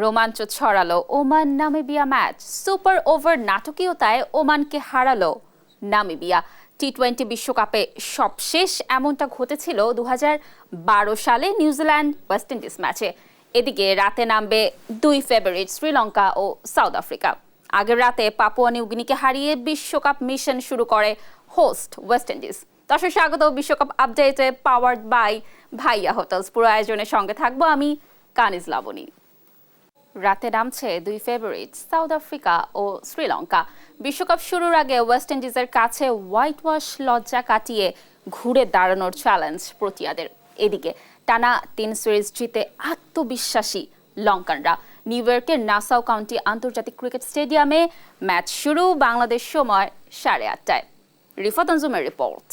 রোমাঞ্চ ছড়ালো Oman Namibia match. Super over নাটকীয়তায় ওমানকে হারালো নামিবিয়া। টি-20 বিশ্বকাপে সবশেষ এমনটা ঘটেছিল 2012 সালে নিউজিল্যান্ড ওয়েস্ট ইন্ডিজ ম্যাচে। এদিকে রাতে নামবে দুই ফেভারিট শ্রীলঙ্কা ও সাউথ আফ্রিকা। আগের রাতে পাপুয়া নিউগিনিকে হারিয়ে বিশ্বকাপ মিশন শুরু করে হোস্ট ওয়েস্ট ইন্ডিজ। দর্শক স্বাগত বিশ্বকাপ আপডেটে, পাওয়ার্ড বাই ভাইয়া হোটেলস। পুরো আয়োজনের সঙ্গে থাকবো আমি কানিজ লাবণী। রাতে নামছে দুই ফেভারিট সাউথ আফ্রিকা ও শ্রীলঙ্কা। বিশ্বকাপ শুরুর আগে ওয়েস্ট ইন্ডিজের কাছে হোয়াইট ওয়াশ লজ্জা কাটিয়ে ঘুরে দাঁড়ানোর চ্যালেঞ্জ প্রোটিয়াদের। এদিকে টানা 3 সিরিজ জিতে আত্মবিশ্বাসী লঙ্কানরা। নিউ ইয়র্কের নাসাউ কাউন্টি আন্তর্জাতিক ক্রিকেট স্টেডিয়ামে ম্যাচ শুরু বাংলাদেশ সময় 8:30টায়। রিফাত আঞ্জুমের রিপোর্ট।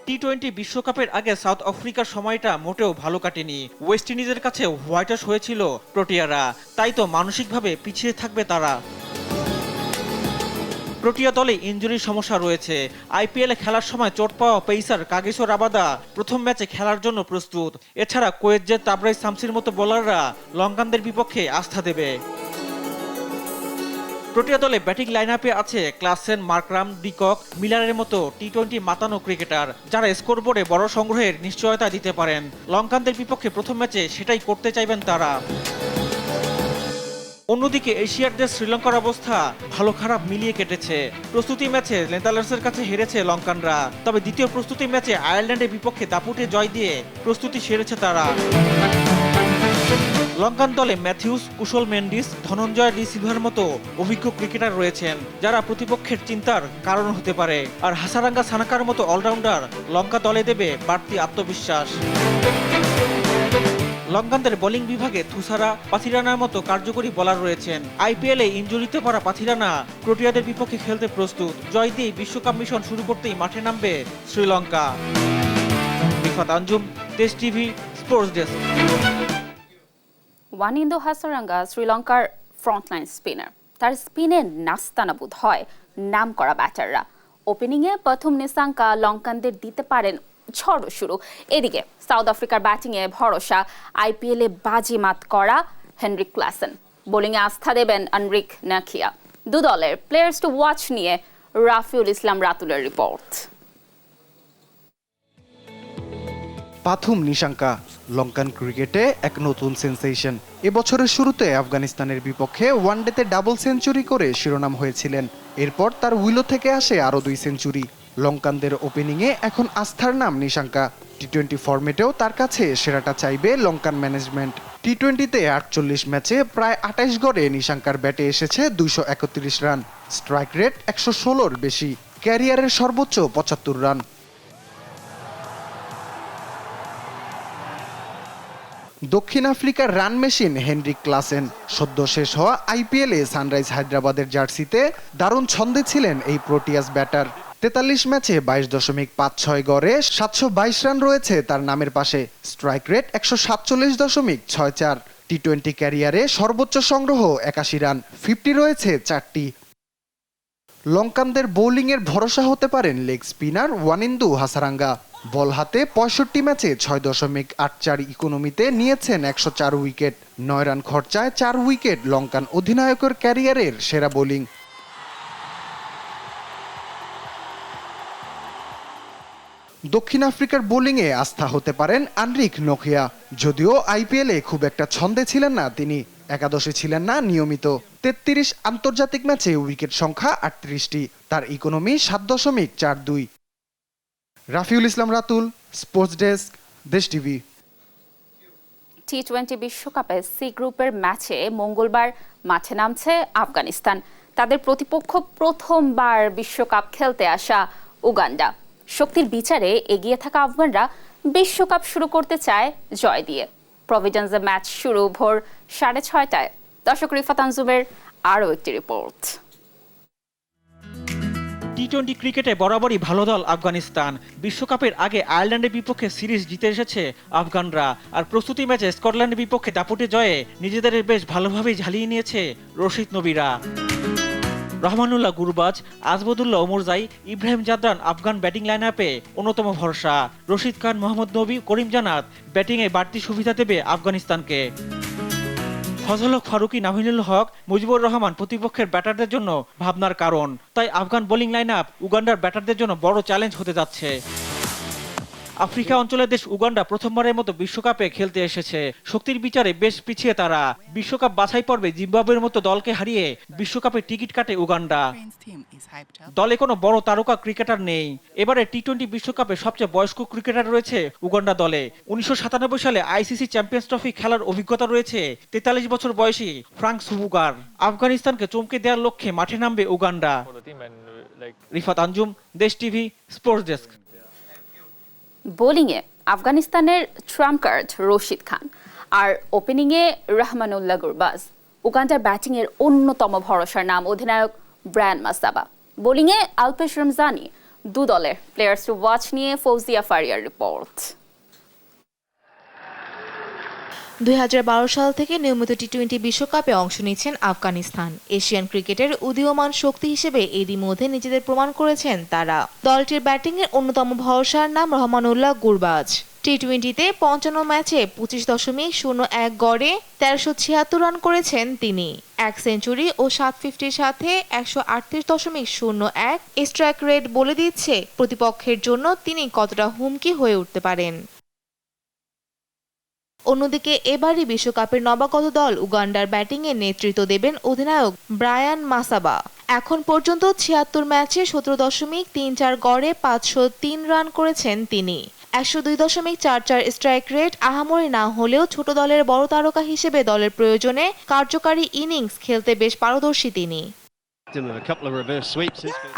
টি-20 বিশ্বকাপের আগে সাউথ আফ্রিকার সময়টা মোটেও ভালো কাটেনি। ওয়েস্ট ইন্ডিজের কাছে হোয়াইট ওয়াশ হয়েছিল প্রোটিয়ারা, তাই তো মানসিকভাবে পিছিয়ে থাকবে তারা। প্রোটিয়া দলে ইনজুরির সমস্যা রয়েছে। আইপিএলে খেলার সময় চোট পাওয়া পেসার কাগিসো রাবাদা প্রথম ম্যাচে খেলার জন্য প্রস্তুত। এছাড়া কোয়েৎজে তাবরাই শামসির মতো বোলাররা লঙ্কানদের বিপক্ষে আস্থা দেবে। প্রোটিয়া দলে ব্যাটিং লাইন আপে আছে ক্লাসেন, মার্করাম, ডিকক, মিলারের মতো টি-20 মাতানো ক্রিকেটার, যারা স্কোরবোর্ডে বড় সংগ্রহের নিশ্চয়তা দিতে পারেন। লঙ্কানদের বিপক্ষে প্রথম ম্যাচে সেটাই করতে চাইবেন তারা। অন্যদিকে এশিয়ারদের শ্রীলঙ্কার অবস্থা ভালো খারাপ মিলিয়ে কেটেছে। প্রস্তুতি ম্যাচে নেদারল্যান্ডসের কাছে হেরেছে লঙ্কানরা, তবে দ্বিতীয় প্রস্তুতি ম্যাচে আয়ারল্যান্ডের বিপক্ষে দাপুটে জয় দিয়ে প্রস্তুতি সেরেছে তারা। লঙ্কান দলে ম্যাথিউস, কুশল মেন্ডিস, ধনঞ্জয় ডি সিলভার মতো অভিজ্ঞ ক্রিকেটার রয়েছেন, যারা প্রতিপক্ষের চিন্তার কারণ হতে পারে। আর হাসারাঙ্গা সানাকার মতো অলরাউন্ডার লঙ্কা দলে দেবে বাড়তি আত্মবিশ্বাস। লঙ্কানদের বোলিং বিভাগে থুসারা, পাথিরানার মতো কার্যকরী বোলার রয়েছেন। আইপিএলে ইনজুরিতে পড়া পাথিরানা প্রোটিয়াদের বিপক্ষে খেলতে প্রস্তুত। জয় দিয়ে বিশ্বকাপ মিশন শুরু করতেই মাঠে নামবে শ্রীলঙ্কা। রিফাত আঞ্জুম, দেশ TV, sports desk. Wanindu Hasaranga শ্রীলঙ্কার ফ্রন্টলাইন স্পিনার। তার স্পিনে নাস্তানাবুদ হয় নাম করা ব্যাটাররা। ওপেনিংয়ে প্রথম নিসাঙ্কা লঙ্কানদের দিতে পারেন ঝড় শুরু। এদিকে সাউথ আফ্রিকার ব্যাটিংয়ে ভরসা আইপিএলে বাজিমাত করা হেনরিক ক্লাসেন। বোলিংয়ে আস্থা দেবেন আনরিক নাখিয়া। দু দলের প্লেয়ার্স টু ওয়াচ নিয়ে রাফিউল ইসলাম রাতুলের রিপোর্ট। পাথুম নিশাঙ্কা লঙ্কান ক্রিকেটে এক নতুন সেন্সেশন। এবছরের শুরুতে আফগানিস্তানের বিপক্ষে ওয়ানডেতে ডাবল সেঞ্চুরি করে শিরোনাম হয়েছিলেন। এরপর তার উইলো থেকে আসে আরও 2 সেঞ্চুরি। লঙ্কানদের ওপেনিংয়ে এখন আস্থার নাম নিশাঙ্কা। টি-20 ফরম্যাটেও তার কাছে সেরাটা চাইবে লঙ্কান ম্যানেজমেন্ট। টি-20তে 48 ম্যাচে প্রায় 28 গড়ে নিশাঙ্কার ব্যাটে এসেছে 231 রান, স্ট্রাইক রেট 116-র বেশি, ক্যারিয়ারের সর্বোচ্চ 75 রান। দক্ষিণ আফ্রিকার রান মেশিন হেনরিক ক্লাসেন সদ্য শেষ হওয়া আইপিএলে সানরাইজ হায়দ্রাবাদের জার্সিতে দারুণ ছন্দে ছিলেন এই প্রোটিয়াস ব্যাটার। 43 ম্যাচে 22.56 গড়ে 722 রান রয়েছে তার নামের পাশে, স্ট্রাইক রেট 147.64। টি-20 ক্যারিয়ারে সর্বোচ্চ সংগ্রহ 81 রান, 50 রয়েছে 4টি। লঙ্কানদের বোলিংয়ের ভরসা হতে পারেন লেগ স্পিনার ওয়ানিন্দু হাসারাঙ্গা। বল হাতে 65 ম্যাচে 6.84 ইকোনমিতে নিয়েছেন 104 উইকেট। 9 রান খরচায় 4 উইকেট লঙ্কান অধিনায়কের ক্যারিয়ারের সেরা বোলিং। দক্ষিণ আফ্রিকার বোলিংয়ে আস্থা হতে পারেন আনরিক নখিয়া। যদিও আইপিএলে খুব একটা ছন্দে ছিলেন না তিনি, একাদশে ছিলেন না নিয়মিত। 33 আন্তর্জাতিক ম্যাচে উইকেট সংখ্যা 38টি, তার ইকোনমি 7.42। রাফিউল ইসলাম রাতুল, স্পোর্টস ডেস্ক, দেশ টিভি। টি-20 বিশ্বকাপে সি গ্রুপের ম্যাচে মঙ্গলবার মাঠে নামছে আফগানিস্তান। তাদের প্রতিপক্ষ প্রথমবার বিশ্বকাপ খেলতে আসা উগান্ডা। শক্তির বিচারে এগিয়ে থাকা আফগানরা বিশ্বকাপ শুরু করতে চায় জয় দিয়ে। প্রভিডেন্সে ম্যাচ শুরু ভোর 6:30টায়। দর্শক রিফাত আঞ্জুমের আরও একটি রিপোর্ট। টি-20 ক্রিকেটে বরাবরই ভালো দল আফগানিস্তান। বিশ্বকাপের আগে আয়ারল্যান্ডের বিপক্ষে সিরিজ জিতে এসেছে আফগানরা, আর প্রস্তুতি ম্যাচে স্কটল্যান্ডের বিপক্ষে দাপুটে জয়ে নিজেদের বেশ ভালোভাবেই ঝালিয়ে নিয়েছে রশিদ নবীরা। রহমানুল্লাহ গুরবাজ, আজবদুল্লাহ ওমরজাই, ইব্রাহিম জাদরান আফগান ব্যাটিং লাইন আপে অন্যতম ভরসা। রশিদ খান, মোহাম্মদ নবী, করিম জানাত ব্যাটিংয়ে বাড়তি সুবিধা দেবে আফগানিস্তানকে। ফজল হক ফারুকী, নাভিনুল হক, মুজিবুর রহমান প্রতিপক্ষের ব্যাটারদের জন্য ভাবনার কারণ। তাই আফগান বোলিং লাইন আপ উগান্ডার ব্যাটারদের জন্য বড় চ্যালেঞ্জ হতে যাচ্ছে। আফ্রিকা অঞ্চলের দেশ উগান্ডা প্রথমবারের মতো বিশ্বকাপে খেলতে এসেছে। শক্তির বিচারে বেশ পিছিয়ে তারা। বিশ্বকাপ বাছাই পর্বে জিম্বাবুয়ের মতো দলকে হারিয়ে বিশ্বকাপে টিকিট কাটে উগান্ডা। দলে কোনো বড় তারকা ক্রিকেটার নেই। এবারে টি-20 বিশ্বকাপে সবচেয়ে বয়স্ক ক্রিকেটার রয়েছে উগান্ডা দলে। 1997 সালে আইসিসি চ্যাম্পিয়ন্স ট্রফি খেলার অভিজ্ঞতা রয়েছে 43 বছর বয়সী ফ্রাঙ্ক সুবুগার। আফগানিস্তানকে চমকে দেওয়ার লক্ষ্যে মাঠে নামবে উগান্ডা। রিফাত আঞ্জুম, দেশ টিভি, স্পোর্টস ডেস্ক। বোলিংয়ে আফগানিস্তানের ট্রাম্প কার্ড রশিদ খান আর ওপেনিংয়ে রহমানুল্লাহ গুরবাজ। উগান্ডার ব্যাটিংয়ের অন্যতম ভরসার নাম অধিনায়ক ব্রায়ান মাসাবা। বোলিংয়ে আলপেশ রমজানি। দু দলের প্লেয়ার্স টু ওয়াচ নিয়ে ফৌজিয়া ফারিয়ার রিপোর্ট। 2012 সাল থেকে নিয়মিত টি-20 বিশ্বকাপে অংশ নিচ্ছেন আফগানিস্তান। এশিয়ান ক্রিকেটের উদীয়মান শক্তি হিসেবে এরই মধ্যে নিজেদের প্রমাণ করেছেন তারা। দলটির ব্যাটিংয়ের অন্যতম ভরসার নাম রহমানুল্লাহ গুরবাজ। টি-20তে 55 ম্যাচে 25.01 গড়ে 1376 রান করেছেন তিনি। 1 সেঞ্চুরি ও 7 ফিফটির সাথে 138.01 স্ট্রাইক রেট বলে দিচ্ছে প্রতিপক্ষের জন্য তিনি কতটা হুমকি হয়ে উঠতে পারেন। অন্যদিকে এবারই বিশ্বকাপের নবাগত দল উগান্ডার ব্যাটিংয়ে নেতৃত্ব দেবেন অধিনায়ক ব্রায়ান মাসাবা। এখন পর্যন্ত 76 ম্যাচে 17.34 গড়ে 503 রান করেছেন তিনি। 102.44 স্ট্রাইক রেট আহামরি না হলেও ছোট দলের বড় তারকা হিসেবে দলের প্রয়োজনে কার্যকারী ইনিংস খেলতে বেশ পারদর্শী তিনি।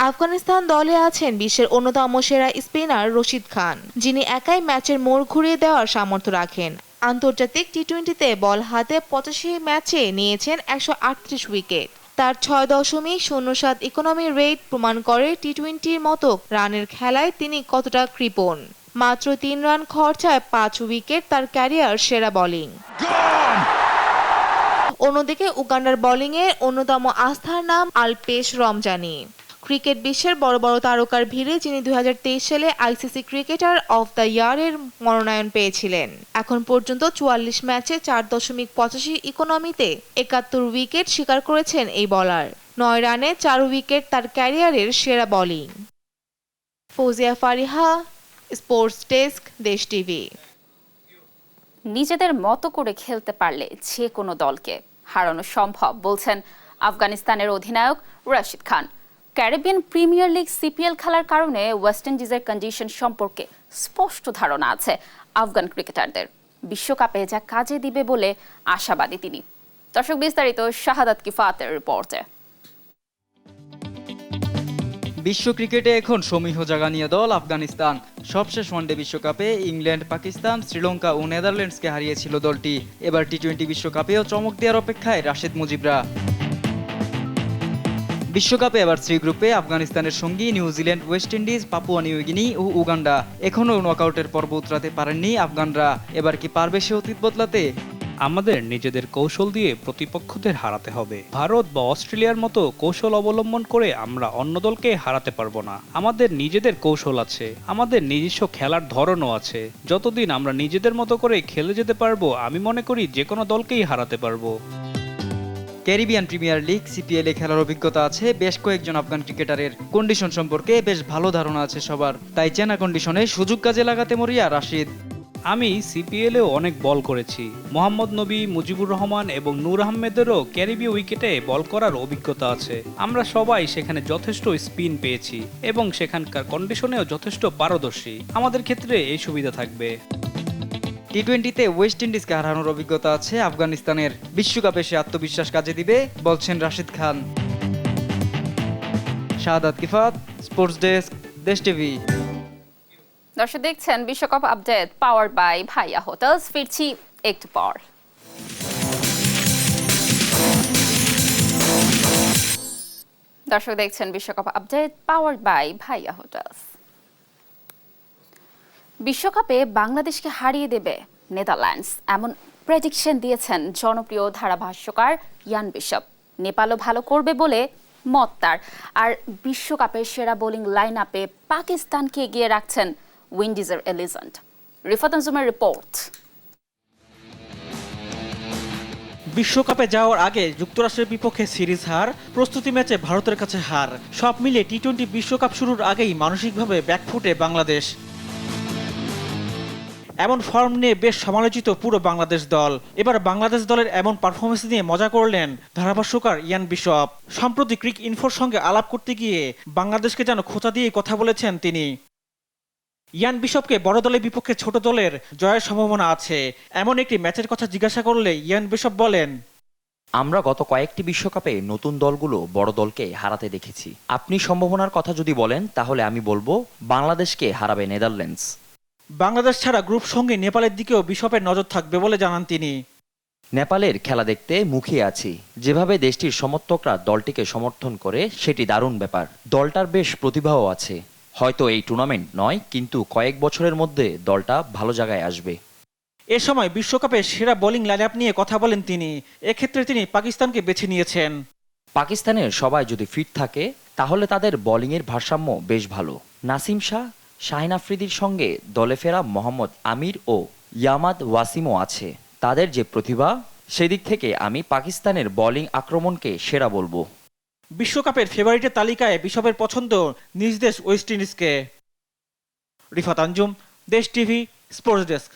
আফগানিস্তান দলে আছেন বিশ্বের অন্যতম সেরা স্পিনার রশিদ খান, যিনি একাই ম্যাচের মোড় ঘুরিয়ে দেওয়ার সামর্থ্য রাখেন। আন্তর্জাতিক টি-20তে বল হাতে 85 ম্যাচে নিয়েছেন 138 উইকেট। তার 6.07 ইকোনমি রেট প্রমাণ করে টি-20র মতো রানের খেলায় তিনি কতটা কৃপণ। মাত্র 3 রান খরচায় 5 উইকেট তার ক্যারিয়ার সেরা বোলিং। অন্যদিকে উগান্ডার বোলিংয়ের অন্যতম আস্থার নাম আলপেশ রমজানি। ক্রিকেট বিশ্বের বড় বড় তারকার ভিড়ে যিনি 2023 সালে আইসিসি ক্রিকেটার অফ দ্য ইয়ারের মনোনয়ন পেয়েছিলেন। এখন পর্যন্ত 44 ম্যাচে 4.85 ইকোনমিতে 71 উইকেট শিকার করেছেন এই বোলার। 9 রানে 4 উইকেট তার ক্যারিয়ারের সেরা bowling. Fouzia Fariha, sports desk, দেশ টিভি। নিজেদের মতো করে খেলতে পারলে যে কোনো দলকে হারানো সম্ভব বলছেন আফগানিস্তানের অধিনায়ক Rashid Khan. Caribbean premier league CPL খেলার কারণে ওয়েস্ট ইন্ডিজের কন্ডিশন সম্পর্কে স্পষ্ট ধারণা আছে আফগান ক্রিকেটারদের। বিশ্বকাপে যা কাজে দিবে বলে আশাবাদী তিনি। দর্শক, বিস্তারিত শাহাদাত কিফাতের রিপোর্টে। বিশ্ব ক্রিকেটে এখন সমীহ জাগানিয়া দল আফগানিস্তান। সবশেষ ওয়ানডে বিশ্বকাপে ইংল্যান্ড, পাকিস্তান, শ্রীলঙ্কা ও নেদারল্যান্ডসকে হারিয়েছিল দলটি। এবার টি-20 বিশ্বকাপেও চমক দেওয়ার অপেক্ষায় রাশেদ মুজিবরা। বিশ্বকাপে এবার সি গ্রুপে আফগানিস্তানের সঙ্গী New Zealand, West Indies, Papua New Guinea ও উগান্ডা। এখনও নকআউটের পর্ব উতরাতে পারেননি আফগানরা। এবার কি পারবে সে অতীত বদলাতে? আমাদের নিজেদের কৌশল দিয়ে প্রতিপক্ষদের হারাতে হবে। ভারত বা অস্ট্রেলিয়ার মতো কৌশল অবলম্বন করে আমরা অন্য দলকে হারাতে পারবো না। আমাদের নিজেদের কৌশল আছে, আমাদের নিজস্ব খেলার ধরনও আছে। যতদিন আমরা নিজেদের মতো করে খেলে যেতে পারবো, আমি মনে করি যে কোনো দলকেই হারাতে পারবো। ক্যারিবিয়ান প্রিমিয়ার লিগ সিপিএলে খেলার অভিজ্ঞতা আছে বেশ কয়েকজন আফগান ক্রিকেটারের। কন্ডিশন সম্পর্কে বেশ ভালো ধারণা আছে সবার, তাই চেনা কন্ডিশনে সুযোগ কাজে লাগাতে মরিয়া রাশিদ। আমি সিপিএলেও অনেক বল করেছি। মোহাম্মদ নবী, মুজিবুর রহমান এবং নূর আহমেদেরও ক্যারিবীয় উইকেটে বল করার অভিজ্ঞতা আছে। আমরা সবাই সেখানে যথেষ্ট স্পিন পেয়েছি এবং সেখানকার কন্ডিশনেও যথেষ্ট পারদর্শী। আমাদের ক্ষেত্রে এই সুবিধা থাকবে। টি-20তে ওয়েস্ট ইন্ডিজকে হারানোর অভিজ্ঞতা আছে আফগানিস্তানের। বিশ্বকাপে সে আত্মবিশ্বাস কাজে দিবে বলছেন রাশিদ খান। শাহাদাত কিফাত, স্পোর্টস ডেস্ক, দেশ টিভি। দর্শক, দেখছেন বিশ্বকাপ আপডেট পাওয়ার্ড বাই ভাইয়া হোটেলস। ফিরছি একটু পর। দর্শক, দেখছেন বিশ্বকাপ আপডেট পাওয়ার্ড বাই ভাইয়া হোটেলস। বিশ্বকাপে বাংলাদেশকে হারিয়ে দেবে নেদারল্যান্ডস, এমন প্রেডিকশন দিয়েছেন জনপ্রিয় ধারাভাষ্যকার ইয়ান বিশপ। নেপালও ভালো করবে বলে মত তার। আর বিশ্বকাপের সেরা বোলিং লাইন আপে পাকিস্তানকে এগিয়ে রাখছেন উইন্ডিজের এলিজেন্ড। রিফাত আঞ্জুমের রিপোর্ট। বিশ্বকাপে যাওয়ার আগে যুক্তরাষ্ট্রের বিপক্ষে সিরিজ হার, প্রস্তুতি ম্যাচে ভারতের কাছে হার, সব মিলিয়ে টি-20 বিশ্বকাপ শুরুর আগেই মানসিকভাবে ব্যাকফুটে বাংলাদেশ। এমন ফর্ম নিয়ে বেশ সমালোচিত পুরো বাংলাদেশ দল। এবার বাংলাদেশ দলের এমন পারফরমেন্স নিয়ে মজা করলেন ধারাভাষ্যকার ইয়ান বিশপ। সম্প্রতি ক্রিক ইনফোর সঙ্গে আলাপ করতে গিয়ে বাংলাদেশকে যেন খোঁচা দিয়ে কথা বলেছেন তিনি। ইয়ান বিশপকে বড় দলের বিপক্ষে ছোট দলের জয়ের সম্ভাবনা আছে এমন একটি ম্যাচের কথা জিজ্ঞাসা করলে ইয়ান বিশপ বলেন, আমরা গত কয়েকটি বিশ্বকাপে নতুন দলগুলো বড় দলকে হারাতে দেখেছি। আপনি সম্ভাবনার কথা যদি বলেন তাহলে আমি বলবো বাংলাদেশকে হারাবে নেদারল্যান্ডস। বাংলাদেশ ছাড়া গ্রুপ সঙ্গে নেপালের দিকেও বিশপের নজর থাকবে বলে জানান তিনি। নেপালের খেলা দেখতে মুখিয়ে আছি। যেভাবে দেশটির সমর্থকরা দলটিকে সমর্থন করে সেটি দারুণ ব্যাপার। দলটার বেশ প্রতিভাও আছে। হয়তো এই টুর্নামেন্ট নয়, কিন্তু কয়েক বছরের মধ্যে দলটা ভালো জায়গায় আসবে। এ সময় বিশ্বকাপে সেরা বোলিং লাইনআপ নিয়ে কথা বলেন তিনি। এক্ষেত্রে তিনি পাকিস্তানকে বেছে নিয়েছেন। পাকিস্তানের সবাই যদি ফিট থাকে তাহলে তাদের বোলিংয়ের ভারসাম্য বেশ ভালো। নাসিম শাহ, শাহিন আফ্রিদির সঙ্গে দলে ফেরা মোহাম্মদ আমির ও ইয়ামাদ ওয়াসিমও আছে। তাদের যে প্রতিভা, সেদিক থেকে আমি পাকিস্তানের বোলিং আক্রমণকে সেরা বলবো। বিশ্বকাপের ফেভারিটের তালিকায় বিশপের পছন্দ নিজ দেশ ওয়েস্ট ইন্ডিজকে। রিফাত আঞ্জুম, দেশ টিভি, স্পোর্টস ডেস্ক।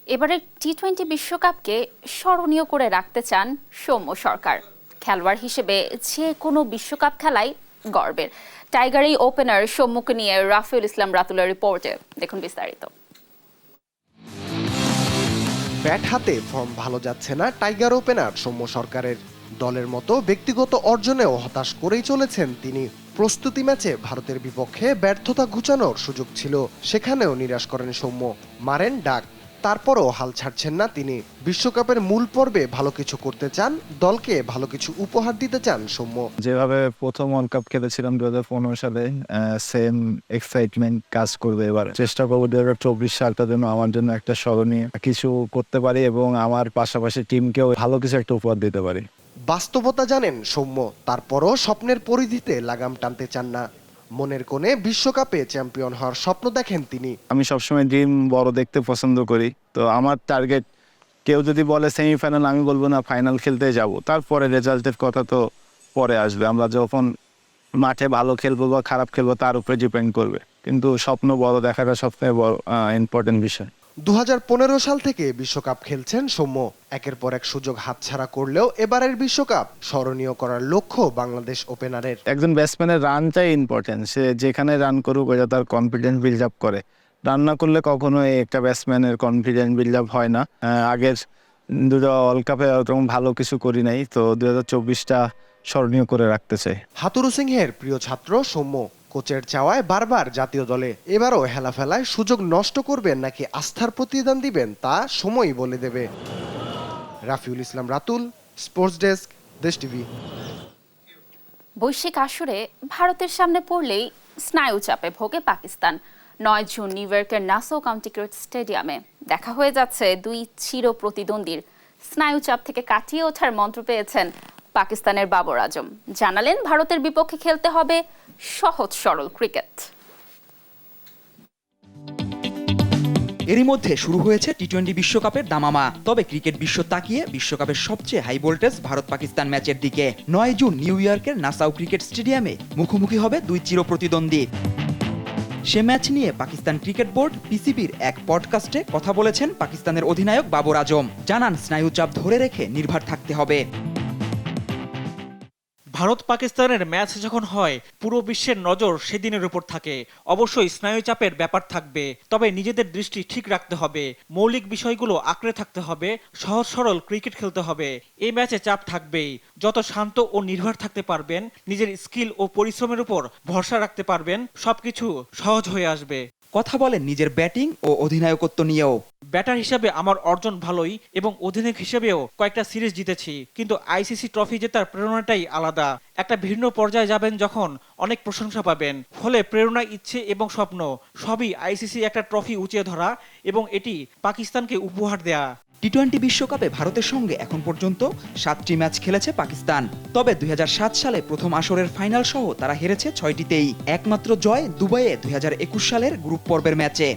এবারে টি-20 বিশ্বকাপকে স্মরণীয় করে রাখতে চান সৌম্য সরকার। খেলোয়াড় হিসেবে যে কোনো বিশ্বকাপ খেলাই গর্বের। টাইগার এই ওপেনার সৌম্যকে নিয়ে রাফিউল ইসলাম রাতুলের রিপোর্টে দেখুন বিস্তারিত। ব্যাট হাতে ফর্ম ভালো যাচ্ছে না টাইগার ওপেনার সৌম্য সরকারের। দলের মতো ব্যক্তিগত অর্জনেও হতাশ করেই চলেছেন তিনি। প্রস্তুতি ম্যাচে ভারতের বিপক্ষে ব্যর্থতা ঘুচানোর সুযোগ ছিল, সেখানেও নিরাশ করেন সৌম্য। মারেন ডাক, তারপরও হাল ছাড়ছেন না তিনি। বিশ্বকাপের মূল পর্বে ভালো কিছু করতে চান, দলকে ভালো কিছু উপহার দিতে চান সৌম্য। যেভাবে প্রথম ওয়ার্ল্ড কাপ খেলেছিলাম 2015 সালে, সেম এক্সাইটমেন্ট কাজ করবে এবার। চেষ্টা করবো 2024 সালটা যেন আমার জন্য একটা স্মরণীয় কিছু করতে পারি এবং আমার পাশাপাশি টিমকেও ভালো কিছু একটা উপহার দিতে পারি। বাস্তবতা জানেন সৌম্য, তারপরও স্বপ্নের পরিধিতে লাগাম টানতে চান না। মনের কোণে বিশ্বকাপে চ্যাম্পিয়ন হওয়ার স্বপ্ন দেখেন তিনি। আমি সবসময় ড্রিম বড় দেখতে পছন্দ করি, তো আমার টার্গেট, কেউ যদি বলে সেমিফাইনাল, আমি বলবো না, ফাইনাল খেলতে যাব। তারপরে রেজাল্টের কথা তো পরে আসবে। আমরা যখন মাঠে ভালো খেলবো বা খারাপ খেলবো তার উপরে ডিপেন্ড করবে, কিন্তু স্বপ্ন বড় দেখাটা সবথেকে বড় ইম্পর্টেন্ট বিষয়। 2015 সাল থেকে বিশ্বকাপ খেলছেন সৌম্য। একের পর এক সুযোগ হাতছাড়া করলেও এবারের বিশ্বকাপ স্মরণীয় করার লক্ষ্য বাংলাদেশ ওপেনারের। একজন ব্যাটসম্যানের রানটাই ইম্পর্টেন্ট। সে যেখানে রান করুক ওটা তার কনফিডেন্স বিল্ড আপ করে। রান না করলে কখনোই একটা ব্যাটসম্যানের কনফিডেন্স বিল্ড আপ হয় না। আগের দুটো ওয়ার্ল্ড কাপে ওরকম ভালো কিছু করি নাই, তো 2024টা স্মরণীয় করে রাখতে চাই। হাতুরু সিংহের প্রিয় ছাত্র সৌম্য। কোচের চাওয়ায় বারবার জাতীয় দলে। এবারও হেলাফেলায় সুযোগ নষ্ট করবেন নাকি আস্থার প্রতিদান দিবেন তা সময়ই বলে দেবে। রাফিউল ইসলাম রাতুল, স্পোর্টস ডেস্ক, দেশ টিভি। বৈশ্বিক আসরে ভারতের সামনে পড়লেই স্নায়ু চাপে ভোগে পাকিস্তান। 9 জুন নিউ ইয়র্কের নাসো কাউন্টি ক্রিকেট স্টেডিয়ামে দেখা হয়ে যাচ্ছে দুই চির প্রতিদ্বন্দ্বীর। স্নায়ু চাপ থেকে কাটিয়ে ওঠার মন্ত্র পেয়েছেন পাকিস্তানের বাবর আজম। জানালেন ভারতের বিপক্ষে খেলতে হবে সহজ সরল ক্রিকেট। এরই মধ্যে শুরু হয়েছে টি-20 বিশ্বকাপের দামামা। তবে ক্রিকেট বিশ্ব তাকিয়ে বিশ্বকাপের সবচেয়ে হাই ভোল্টেজ ভারত পাকিস্তান ম্যাচের দিকে। 9 জুন নিউ ইয়র্কের নাসাউ ক্রিকেট স্টেডিয়ামে মুখোমুখি হবে দুই চির প্রতিদ্বন্দ্বী। সে ম্যাচ নিয়ে পাকিস্তান ক্রিকেট বোর্ড পিসিবির এক পডকাস্টে কথা বলেছেন পাকিস্তানের অধিনায়ক বাবর আজম। জানান স্নায়ুচাপ ধরে রেখে নির্ভর থাকতে হবে। ভারত পাকিস্তানের ম্যাচ যখন হয় পুরো বিশ্বের নজর সেদিনের উপর থাকে। অবশ্যই স্নায়ুচাপের ব্যাপার থাকবে, তবে নিজেদের দৃষ্টি ঠিক রাখতে হবে। মৌলিক বিষয়গুলো আঁকড়ে থাকতে হবে, সহজ সরল ক্রিকেট খেলতে হবে। এই ম্যাচে চাপ থাকবেই। যত শান্ত ও নির্ভর থাকতে পারবেন, নিজের স্কিল ও পরিশ্রমের উপর ভরসা রাখতে পারবেন, সবকিছু সহজ হয়ে আসবে। কথা বলেন নিজের ব্যাটিং ও অধিনায়কত্ব নিয়েও। ব্যাটার হিসেবে আমার অর্জন ভালোই এবং অধিনায়ক হিসেবেও কয়েকটা সিরিজ জিতেছি, কিন্তু আইসিসি ট্রফি জেতার প্রেরণাটাই আলাদা। একটা ভিন্ন পর্যায়ে যাবেন যখন অনেক প্রশংসা পাবেন। ফলে প্রেরণা, ইচ্ছে এবং স্বপ্ন সবই আইসিসি একটা ট্রফি উঁচিয়ে ধরা এবং এটি পাকিস্তানকে উপহার দেয়া। টি-20 বিশ্বকাপে ভারতের সঙ্গে এখন পর্যন্ত 7টি ম্যাচ খেলেছে পাকিস্তান। তবে 2007 সালে প্রথম আসরের ফাইনাল সহ তারা হেরেছে 6টিতেই। একমাত্র জয় দুবাইয়ে 2021 সালের গ্রুপ পর্বের ম্যাচে।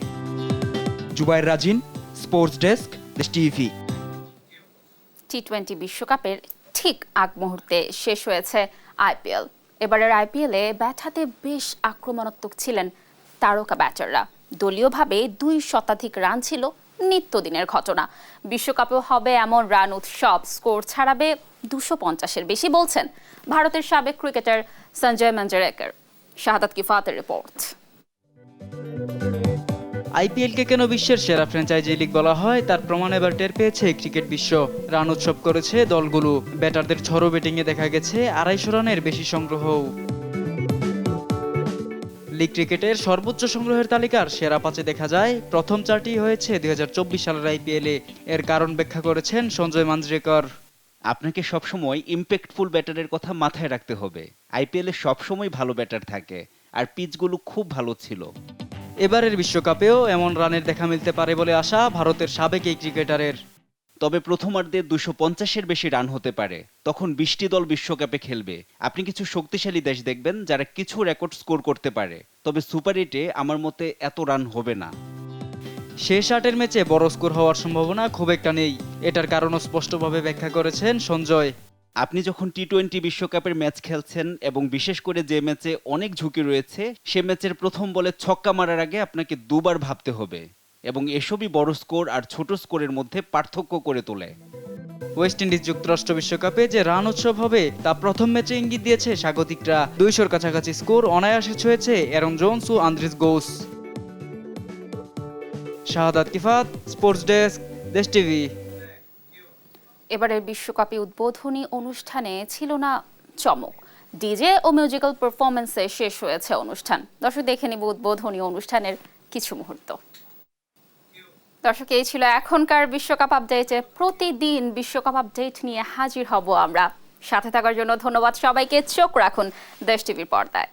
জুবায়ের রাজিন, স্পোর্টস ডেস্ক, দেশ টিভি। টি-20 বিশ্বকাপের ঠিক আগ মুহূর্তে শেষ হয়েছে আইপিএল। এবারের আইপিএলে ব্যাট হাতে বেশ আক্রমণাত্মক ছিলেন তারকা ব্যাটাররা। দলীয়ভাবে 2 শতাধিক রান ছিল নিত্যদিনের ঘটনা। বিশ্বকাপেও হবে এমন রান উৎসব, স্কোর ছাড়াবে 250-এর বেশি বলছেন ভারতের সাবেক ক্রিকেটার সঞ্জয় মঞ্জরেকর। শাহাদাত কিফাতের রিপোর্ট। আইপিএলকে কেন বিশ্বের সেরা ফ্র্যাঞ্চাইজি লিগ বলা হয় তার প্রমাণ এবার টের পেয়েছে ক্রিকেট বিশ্ব। রান উৎসব করেছে দলগুলো। ব্যাটারদের ঝড়ো ব্যাটিংয়ে দেখা গেছে 250 রানের বেশি সংগ্রহ। লিগ ক্রিকেটের সর্বোচ্চ সংগ্রহের তালিকার সেরা 5-এ দেখা যায় প্রথম 4টি হয়েছে 2024 সালের আইপিএলে। এর কারণ ব্যাখ্যা করেছেন সঞ্জয় মাঞ্জরেকর। আপনাকে সবসময় ইম্প্যাক্টফুল ব্যাটারের কথা মাথায় রাখতে হবে। আইপিএলে সবসময় ভালো ব্যাটার থাকে, আর পিচগুলো খুব ভালো ছিল। এবারের বিশ্বকাপেও এমন রানের দেখা মিলতে পারে বলে আশা ভারতের সাবেক এই ক্রিকেটারের। তবে প্রথমার্ধে 250-এর বেশি রান হতে পারে। তখন 20টি দল বিশ্বকাপে খেলবে। আপনি কিছু শক্তিশালী দেশ দেখবেন যারা কিছু রেকর্ড স্কোর করতে পারে। তবে সুপার 8-এ আমার মতে এত রান হবে না। শেষ 8-এর ম্যাচে বড় স্কোর হওয়ার সম্ভাবনা খুব একটা নেই। এটার কারণও স্পষ্টভাবে ব্যাখ্যা করেছেন সঞ্জয়। আপনি যখন টি-20 বিশ্বকাপের ম্যাচ খেলছেন এবং বিশেষ করে যে ম্যাচে অনেক ঝুঁকি রয়েছে, সে ম্যাচের প্রথম বলে ছক্কা মারার আগে আপনাকে 2 বার ভাবতে হবে, এবং এসবই বড় স্কোর আর ছোট স্কোরের মধ্যে পার্থক্য করে তোলে। ওয়েস্ট ইন্ডিজ যুক্তরাষ্ট্র বিশ্বকাপে যে রান উৎসব হবে তা প্রথম ম্যাচে ইঙ্গিত দিয়েছে স্বাগতিকরা। 200-র কাছাকাছি স্কোর অনায়াসে ছুঁয়েছে অ্যারন জোন্স ও আন্দ্রিস গোস। শাহাদাত কিফাত, স্পোর্টস ডেস্ক, দেশ টিভি। এবারের বিশ্বকাপে উদ্বোধনী অনুষ্ঠানে ছিল না চমক। ডিজে ও মিউজিক্যাল পারফরমেন্সে শেষ হয়েছে অনুষ্ঠান। দর্শক, দেখে নিব উদ্বোধনী অনুষ্ঠানের কিছু মুহূর্ত। দর্শক, এই ছিল এখনকার বিশ্বকাপ আপডেটে। প্রতিদিন বিশ্বকাপ আপডেট নিয়ে হাজির হব আমরা। সাথে থাকার জন্য ধন্যবাদ সবাইকে। চোখ রাখুন দেশ টিভির পর্দায়।